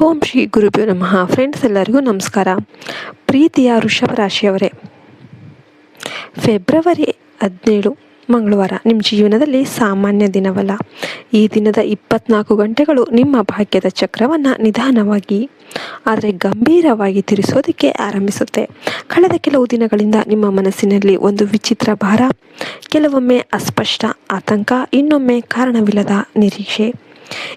ಓಂ ಶ್ರೀ ಗುರುಭ್ಯೋ ನಮಃ. ಫ್ರೆಂಡ್ಸ್, ಎಲ್ಲರಿಗೂ ನಮಸ್ಕಾರ. ಪ್ರೀತಿಯ ವೃಷಭ ರಾಶಿಯವರೇ, ಫೆಬ್ರವರಿ 17 ಮಂಗಳವಾರ ನಿಮ್ಮ ಜೀವನದಲ್ಲಿ ಸಾಮಾನ್ಯ ದಿನವಲ್ಲ. ಈ ದಿನದ 24 ಗಂಟೆಗಳು ನಿಮ್ಮ ಭಾಗ್ಯದ ಚಕ್ರವನ್ನು ನಿಧಾನವಾಗಿ ಆದರೆ ಗಂಭೀರವಾಗಿ ತಿರುಗಿಸೋದಕ್ಕೆ ಆರಂಭಿಸುತ್ತೆ. ಕಳೆದ ಕೆಲವು ದಿನಗಳಿಂದ ನಿಮ್ಮ ಮನಸ್ಸಿನಲ್ಲಿ ಒಂದು ವಿಚಿತ್ರ ಭಾರ, ಕೆಲವೊಮ್ಮೆ ಅಸ್ಪಷ್ಟ ಆತಂಕ, ಇನ್ನೊಮ್ಮೆ ಕಾರಣವಿಲ್ಲದ ನಿರೀಕ್ಷೆ,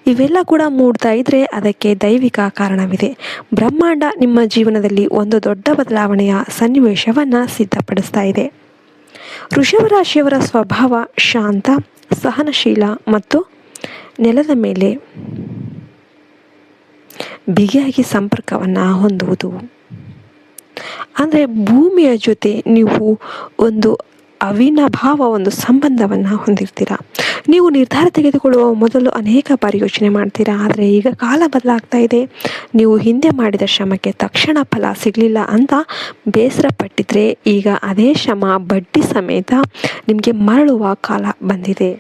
ಇವೆಲ್ಲ ಕೂಡ ಮೂಡ್ತಾ ಇದ್ರೆ ಅದಕ್ಕೆ ದೈವಿಕ ಕಾರಣವಿದೆ. ಬ್ರಹ್ಮಾಂಡ ನಿಮ್ಮ ಜೀವನದಲ್ಲಿ ಒಂದು ದೊಡ್ಡ ಬದಲಾವಣೆಯ ಸನ್ನಿವೇಶವನ್ನು ಸಿದ್ಧಪಡಿಸ್ತಾ ಇದೆ. ವೃಷಭ ರಾಶಿಯವರ ಸ್ವಭಾವ ಶಾಂತ, ಸಹನಶೀಲ ಮತ್ತು ನೆಲದ ಮೇಲೆ ಬಿಗಿಯಾಗಿ ಸಂಪರ್ಕವನ್ನು ಹೊಂದುವುದು. ಅಂದರೆ ಭೂಮಿಯ ಜೊತೆ ನೀವು ಒಂದು ಅವಿನಾಭಾವ ಒಂದು ಸಂಬಂಧವನ್ನು ಹೊಂದಿರ್ತೀರ. ನೀವು ನಿರ್ಧಾರ ತೆಗೆದುಕೊಳ್ಳುವ ಮೊದಲು ಅನೇಕ ಬಾರಿ ಯೋಚನೆ ಮಾಡ್ತೀರಾ. ಆದರೆ ಈಗ ಕಾಲ ಬದಲಾಗ್ತಾ ಇದೆ. ನೀವು ಹಿಂದೆ ಮಾಡಿದ ಶ್ರಮಕ್ಕೆ ತಕ್ಷಣ ಫಲ ಸಿಗಲಿಲ್ಲ ಅಂತ ಬೇಸರ ಪಟ್ಟಿದ್ರೆ, ಈಗ ಅದೇ ಶ್ರಮ ಬಡ್ಡಿ ಸಮೇತ ನಿಮಗೆ ಮರಳುವ ಕಾಲ ಬಂದಿದೆ.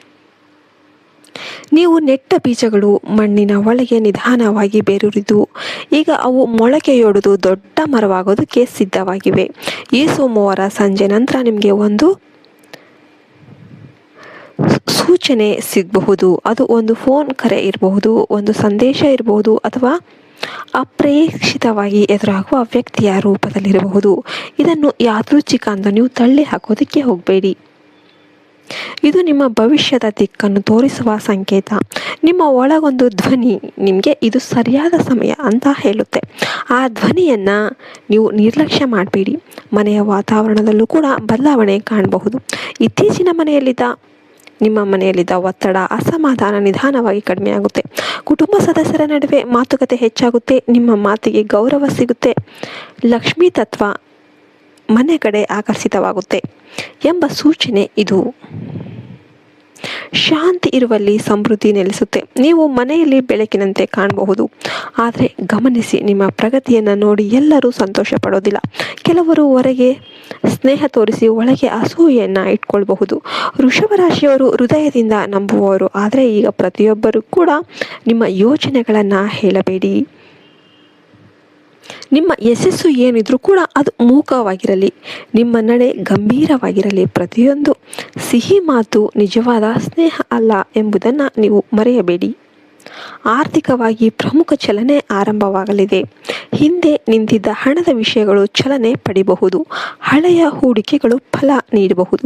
ನೀವು ನೆಟ್ಟ ಬೀಜಗಳು ಮಣ್ಣಿನ ಒಳಗೆ ನಿಧಾನವಾಗಿ ಬೇರೂರಿದ್ದು ಈಗ ಅವು ಮೊಳಕೆಯೊಡೆದು ದೊಡ್ಡ ಮರವಾಗೋದಕ್ಕೆ ಸಿದ್ಧವಾಗಿವೆ. ಈ ಸೋಮವಾರ ಸಂಜೆ ನಂತರ ನಿಮಗೆ ಒಂದು ಸೂಚನೆ ಸಿಗಬಹುದು. ಅದು ಒಂದು ಫೋನ್ ಕರೆ ಇರಬಹುದು, ಒಂದು ಸಂದೇಶ ಇರಬಹುದು, ಅಥವಾ ಅಪ್ರೇಕ್ಷಿತವಾಗಿ ಎದುರಾಗುವ ವ್ಯಕ್ತಿಯ ರೂಪದಲ್ಲಿರಬಹುದು. ಇದನ್ನು ಯಾದೃಚ್ಛಿಕ ಅಂತ ನೀವು ತಳ್ಳಿ ಹಾಕೋದಕ್ಕೆ ಹೋಗಬೇಡಿ. ಇದು ನಿಮ್ಮ ಭವಿಷ್ಯದ ದಿಕ್ಕನ್ನು ತೋರಿಸುವ ಸಂಕೇತ. ನಿಮ್ಮ ಒಳಗೊಂದು ಧ್ವನಿ ನಿಮಗೆ ಇದು ಸರಿಯಾದ ಸಮಯ ಅಂತ ಹೇಳುತ್ತೆ. ಆ ಧ್ವನಿಯನ್ನು ನೀವು ನಿರ್ಲಕ್ಷ್ಯ ಮಾಡಬೇಡಿ. ಮನೆಯ ವಾತಾವರಣದಲ್ಲೂ ಕೂಡ ಬದಲಾವಣೆ ಕಾಣಬಹುದು. ಇತ್ತೀಚಿನ ನಿಮ್ಮ ಮನೆಯಲ್ಲಿದ್ದ ಒತ್ತಡ, ಅಸಮಾಧಾನ ನಿಧಾನವಾಗಿ ಕಡಿಮೆ ಆಗುತ್ತೆ. ಕುಟುಂಬ ಸದಸ್ಯರ ನಡುವೆ ಮಾತುಕತೆ ಹೆಚ್ಚಾಗುತ್ತೆ. ನಿಮ್ಮ ಮಾತಿಗೆ ಗೌರವ ಸಿಗುತ್ತೆ. ಲಕ್ಷ್ಮೀ ತತ್ವ ಮನೆ ಕಡೆ ಆಕರ್ಷಿತವಾಗುತ್ತೆ ಎಂಬ ಸೂಚನೆ ಇದು. ಶಾಂತಿ ಇರುವಲ್ಲಿ ಸಮೃದ್ಧಿ ನೆಲೆಸುತ್ತೆ. ನೀವು ಮನೆಯಲ್ಲಿ ಬೆಳಕಿನಂತೆ ಕಾಣಬಹುದು. ಆದರೆ ಗಮನಿಸಿ, ನಿಮ್ಮ ಪ್ರಗತಿಯನ್ನು ನೋಡಿ ಎಲ್ಲರೂ ಸಂತೋಷ ಪಡೋದಿಲ್ಲ. ಕೆಲವರು ಹೊರಗೆ ಸ್ನೇಹ ತೋರಿಸಿ ಒಳಗೆ ಅಸೂಯೆಯನ್ನು ಇಟ್ಕೊಳ್ಬಹುದು. ವೃಷಭ ರಾಶಿಯವರು ಹೃದಯದಿಂದ ನಂಬುವವರು. ಆದರೆ ಈಗ ಪ್ರತಿಯೊಬ್ಬರೂ ಕೂಡ ನಿಮ್ಮ ಯೋಚನೆಗಳನ್ನು ಹೇಳಬೇಡಿ. ನಿಮ್ಮ ಯಶಸ್ಸು ಏನಿದ್ರೂ ಕೂಡ ಅದು ಮೂಕವಾಗಿರಲಿ. ನಿಮ್ಮ ನಡೆ ಗಂಭೀರವಾಗಿರಲಿ. ಪ್ರತಿಯೊಂದು ಸಿಹಿ ಮಾತು ನಿಜವಾದ ಸ್ನೇಹ ಅಲ್ಲ ಎಂಬುದನ್ನು ನೀವು ಮರೆಯಬೇಡಿ. ಆರ್ಥಿಕವಾಗಿ ಪ್ರಮುಖ ಚಲನೆ ಆರಂಭವಾಗಲಿದೆ. ಹಿಂದೆ ನಿಂತಿದ್ದ ಹಣದ ವಿಷಯಗಳು ಚಲನೆ ಪಡಿಬಹುದು. ಹಳೆಯ ಹೂಡಿಕೆಗಳು ಫಲ ನೀಡಬಹುದು.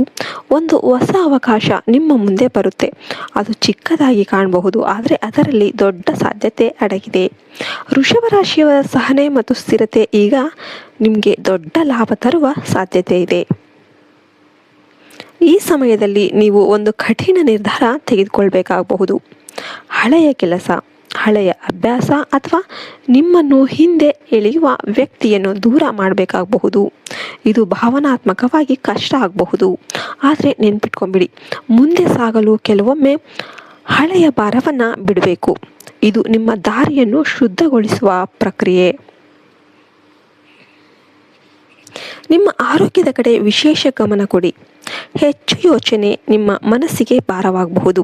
ಒಂದು ಹೊಸ ಅವಕಾಶ ನಿಮ್ಮ ಮುಂದೆ ಬರುತ್ತೆ. ಅದು ಚಿಕ್ಕದಾಗಿ ಕಾಣಬಹುದು, ಆದರೆ ಅದರಲ್ಲಿ ದೊಡ್ಡ ಸಾಧ್ಯತೆ ಅಡಗಿದೆ. ವೃಷಭ ರಾಶಿಯವರ ಸಹನೆ ಮತ್ತು ಸ್ಥಿರತೆ ಈಗ ನಿಮಗೆ ದೊಡ್ಡ ಲಾಭ ತರುವ ಸಾಧ್ಯತೆ ಇದೆ. ಈ ಸಮಯದಲ್ಲಿ ನೀವು ಒಂದು ಕಠಿಣ ನಿರ್ಧಾರ ತೆಗೆದುಕೊಳ್ಬೇಕಾಗಬಹುದು. ಹಳೆಯ ಕೆಲಸ, ಹಳೆಯ ಅಭ್ಯಾಸ ಅಥವಾ ನಿಮ್ಮನ್ನು ಹಿಂದೆ ಎಳೆಯುವ ವ್ಯಕ್ತಿಯನ್ನು ದೂರ ಮಾಡಬೇಕಾಗಬಹುದು. ಇದು ಭಾವನಾತ್ಮಕವಾಗಿ ಕಷ್ಟ ಆಗಬಹುದು. ಆದರೆ ನೆನ್ಪಿಟ್ಕೊಂಬಿಡಿ, ಮುಂದೆ ಸಾಗಲು ಕೆಲವೊಮ್ಮೆ ಹಳೆಯ ಭಾರವನ್ನು ಬಿಡಬೇಕು. ಇದು ನಿಮ್ಮ ದಾರಿಯನ್ನು ಶುದ್ಧಗೊಳಿಸುವ ಪ್ರಕ್ರಿಯೆ. ನಿಮ್ಮ ಆರೋಗ್ಯದ ಕಡೆ ವಿಶೇಷ ಗಮನ ಕೊಡಿ. ಹೆಚ್ಚು ಯೋಚನೆ ನಿಮ್ಮ ಮನಸ್ಸಿಗೆ ಭಾರವಾಗಬಹುದು.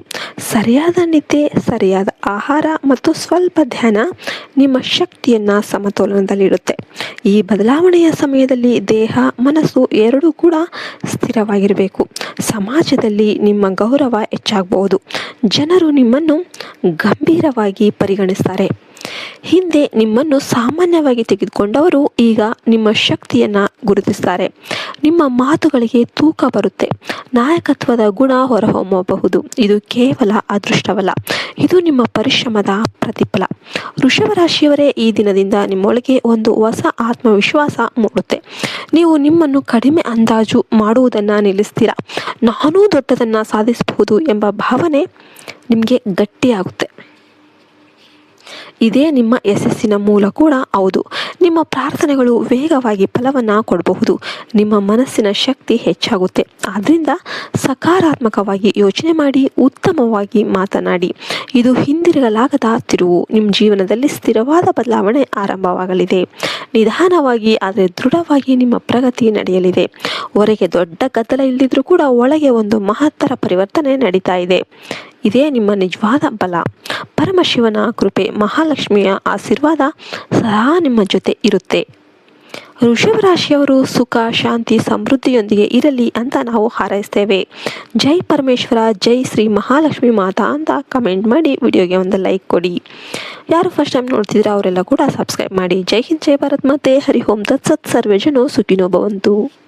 ಸರಿಯಾದ ನಿದ್ದೆ, ಸರಿಯಾದ ಆಹಾರ ಮತ್ತು ಸ್ವಲ್ಪ ಧ್ಯಾನ ನಿಮ್ಮ ಶಕ್ತಿಯನ್ನು ಸಮತೋಲನದಲ್ಲಿಡುತ್ತೆ. ಈ ಬದಲಾವಣೆಯ ಸಮಯದಲ್ಲಿ ದೇಹ, ಮನಸ್ಸು ಎರಡೂ ಕೂಡ ಸ್ಥಿರವಾಗಿರಬೇಕು. ಸಮಾಜದಲ್ಲಿ ನಿಮ್ಮ ಗೌರವ ಹೆಚ್ಚಾಗಬಹುದು. ಜನರು ನಿಮ್ಮನ್ನು ಗಂಭೀರವಾಗಿ ಪರಿಗಣಿಸ್ತಾರೆ. ಹಿಂದೆ ನಿಮ್ಮನ್ನು ಸಾಮಾನ್ಯವಾಗಿ ತೆಗೆದುಕೊಂಡವರು ಈಗ ನಿಮ್ಮ ಶಕ್ತಿಯನ್ನು ಗುರುತಿಸ್ತಾರೆ. ನಿಮ್ಮ ಮಾತುಗಳಿಗೆ ತೂಕ ಬರುತ್ತೆ. ನಾಯಕತ್ವದ ಗುಣ ಹೊರಹೊಮ್ಮಬಹುದು. ಇದು ಕೇವಲ ಅದೃಷ್ಟವಲ್ಲ, ಇದು ನಿಮ್ಮ ಪರಿಶ್ರಮದ ಪ್ರತಿಫಲ. ವೃಷಭ ರಾಶಿಯವರೇ, ಈ ದಿನದಿಂದ ನಿಮ್ಮೊಳಗೆ ಒಂದು ಹೊಸ ಆತ್ಮವಿಶ್ವಾಸ ಮೂಡುತ್ತೆ. ನೀವು ನಿಮ್ಮನ್ನು ಕಡಿಮೆ ಅಂದಾಜು ಮಾಡುವುದನ್ನು ನಿಲ್ಲಿಸ್ತೀರಾ. ನಾನೂ ದೊಡ್ಡದನ್ನು ಸಾಧಿಸಬಹುದು ಎಂಬ ಭಾವನೆ ನಿಮಗೆ ಗಟ್ಟಿಯಾಗುತ್ತೆ. ಇದೇ ನಿಮ್ಮ ಯಶಸ್ಸಿನ ಮೂಲ ಕೂಡ ಹೌದು. ನಿಮ್ಮ ಪ್ರಾರ್ಥನೆಗಳು ವೇಗವಾಗಿ ಫಲವನ್ನು ಕೊಡಬಹುದು. ನಿಮ್ಮ ಮನಸ್ಸಿನ ಶಕ್ತಿ ಹೆಚ್ಚಾಗುತ್ತೆ. ಆದ್ದರಿಂದ ಸಕಾರಾತ್ಮಕವಾಗಿ ಯೋಚನೆ ಮಾಡಿ, ಉತ್ತಮವಾಗಿ ಮಾತನಾಡಿ. ಇದು ಹಿಂದಿರುಗಲಾಗದ ತಿರುವು. ನಿಮ್ಮ ಜೀವನದಲ್ಲಿ ಸ್ಥಿರವಾದ ಬದಲಾವಣೆ ಆರಂಭವಾಗಲಿದೆ. ನಿಧಾನವಾಗಿ ಆದರೆ ದೃಢವಾಗಿ ನಿಮ್ಮ ಪ್ರಗತಿ ನಡೆಯಲಿದೆ. ಹೊರಗೆ ದೊಡ್ಡ ಗದ್ದಲ ಇಲ್ಲದಿದ್ರೂ ಕೂಡ ಒಳಗೆ ಒಂದು ಮಹತ್ತರ ಪರಿವರ್ತನೆ ನಡೀತಾ ಇದೆ. ಇದೇ ನಿಮ್ಮ ನಿಜವಾದ ಬಲ. ಪರಮಶಿವನ ಕೃಪೆ, ಮಹಾಲಕ್ಷ್ಮಿಯ ಆಶೀರ್ವಾದ ಸದಾ ನಿಮ್ಮ ಜೊತೆ ಇರುತ್ತೆ. ವೃಷಭ ರಾಶಿಯವರು ಸುಖ, ಶಾಂತಿ, ಸಮೃದ್ಧಿಯೊಂದಿಗೆ ಇರಲಿ ಅಂತ ನಾವು ಹಾರೈಸ್ತೇವೆ. ಜೈ ಪರಮೇಶ್ವರ, ಜೈ ಶ್ರೀ ಮಹಾಲಕ್ಷ್ಮಿ ಮಾತಾ ಅಂತ ಕಮೆಂಟ್ ಮಾಡಿ ವಿಡಿಯೋಗೆ ಒಂದು ಲೈಕ್ ಕೊಡಿ. ಯಾರು ಫಸ್ಟ್ ಟೈಮ್ ನೋಡ್ತಿದ್ರೆ ಅವರೆಲ್ಲ ಕೂಡ ಸಬ್ಸ್ಕ್ರೈಬ್ ಮಾಡಿ. ಜೈ ಹಿಂದ್, ಜೈ ಭಾರತ್, ಮತ್ತೆ ಹರಿ ಓಂ ತತ್ಸತ್. ಸರ್ವೇ ಜನೋ ಸುಖಿನೋ ಭವಂತು.